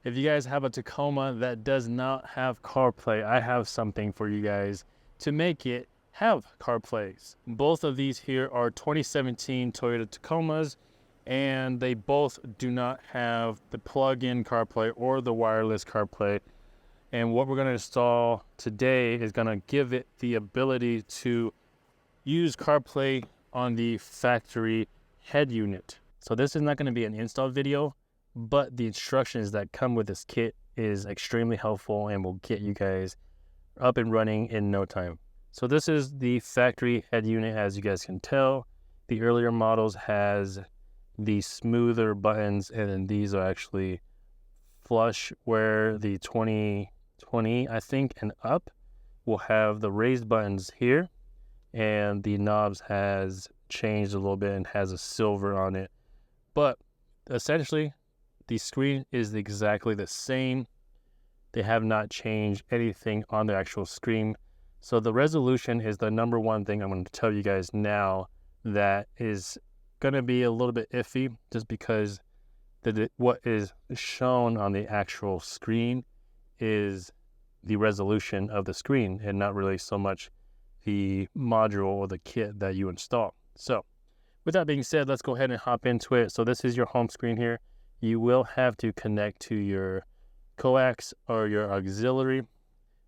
If you guys have a Tacoma that does not have CarPlay, I have something for you guys to make it have CarPlays. Both of these here are 2017 Toyota Tacomas, and they both do not have the plug-in CarPlay or the wireless CarPlay. And what we're going to install today is going to give it the ability to use CarPlay on the factory head unit. So this is not going to be an install video, but the instructions that come with this kit is extremely helpful and will get you guys up and running in no time. So this is the factory head unit. As you guys can tell, the earlier models has the smoother buttons, and then these are actually flush, where the 2020, I think, and up will have the raised buttons here, and the knobs has changed a little bit and has a silver on it. But essentially, the screen is exactly the same. They have not changed anything on the actual screen. So the resolution is the number one thing I'm going to tell you guys now that is going to be a little bit iffy, just because what is shown on the actual screen is the resolution of the screen and not really so much the module or the kit that you install. So with that being said, let's go ahead and hop into it. So this is your home screen here. You will have to connect to your coax or your auxiliary.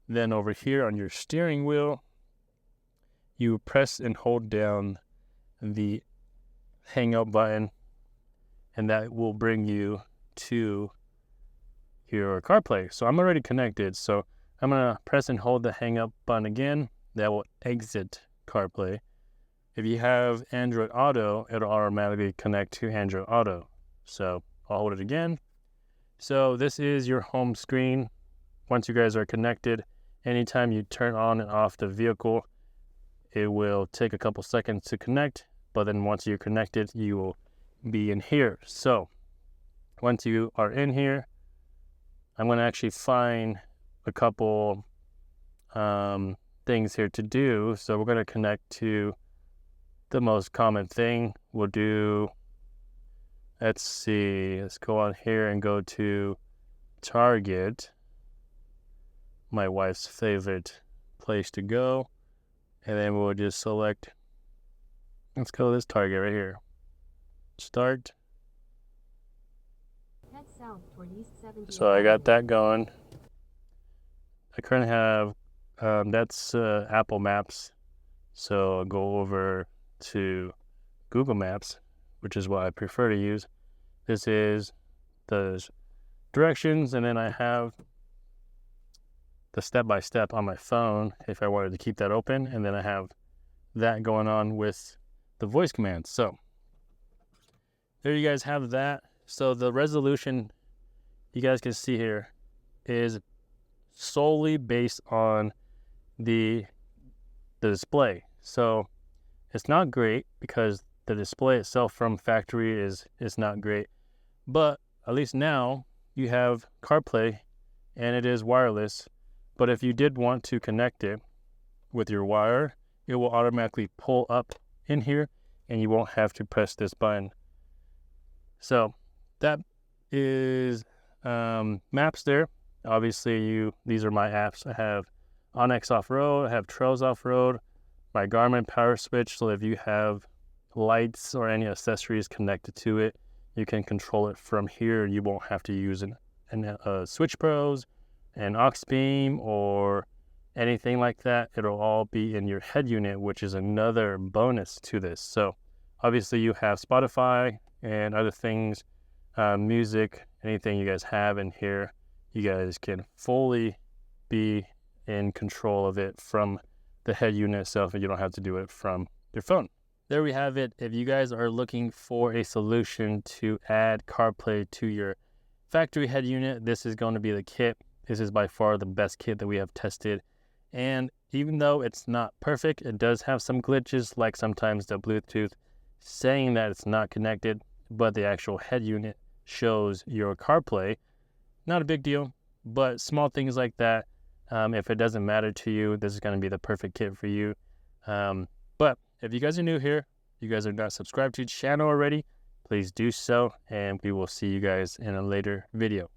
Then over here on your steering wheel, you press and hold down the hang up button, and that will bring you to your CarPlay. So I'm already connected, so I'm gonna press and hold the hang up button again. That will exit CarPlay. If you have Android Auto, it'll automatically connect to Android Auto. So I'll hold it again. So this is your home screen. Once you guys are connected, anytime you turn on and off the vehicle, it will take a couple seconds to connect, but then once you're connected, you will be in here. So once you are in here, I'm going to actually find a couple things here to do. So we're going to connect to the most common thing. We'll do, let's see, let's go on here and go to Target, my wife's favorite place to go. And then we'll just select, let's go to this Target right here. Start. Head south toward East 70th So I got that going. I currently have, that's Apple Maps. So I'll go over to Google Maps, which is what I prefer to use. This is the directions, and then I have the step-by-step on my phone if I wanted to keep that open, and then I have that going on with the voice commands. So there you guys have that. So the resolution you guys can see here is solely based on the display. So it's not great because the display itself from factory is not great, but at least now you have CarPlay and it is wireless. But if you did want to connect it with your wire, it will automatically pull up in here and you won't have to press this button. So that is maps there. Obviously, these are my apps. I have Onyx Off-Road, I have Trails Off-Road, my Garmin Power Switch. So if you have lights or any accessories connected to it, you can control it from here. You won't have to use a Switch Pros, an aux beam, or anything like that. It'll all be in your head unit, which is another bonus to this. So obviously you have Spotify and other things, music, anything you guys have in here, you guys can fully be in control of it from the head unit itself, and you don't have to do it from your phone. There we have it. If you guys are looking for a solution to add CarPlay to your factory head unit, this is going to be the kit. This is by far the best kit that we have tested. And even though it's not perfect, it does have some glitches, like sometimes the Bluetooth saying that it's not connected, but the actual head unit shows your CarPlay. Not a big deal, but small things like that, if it doesn't matter to you, this is going to be the perfect kit for you. But if you guys are new here, you guys are not subscribed to the channel already, please do so, and we will see you guys in a later video.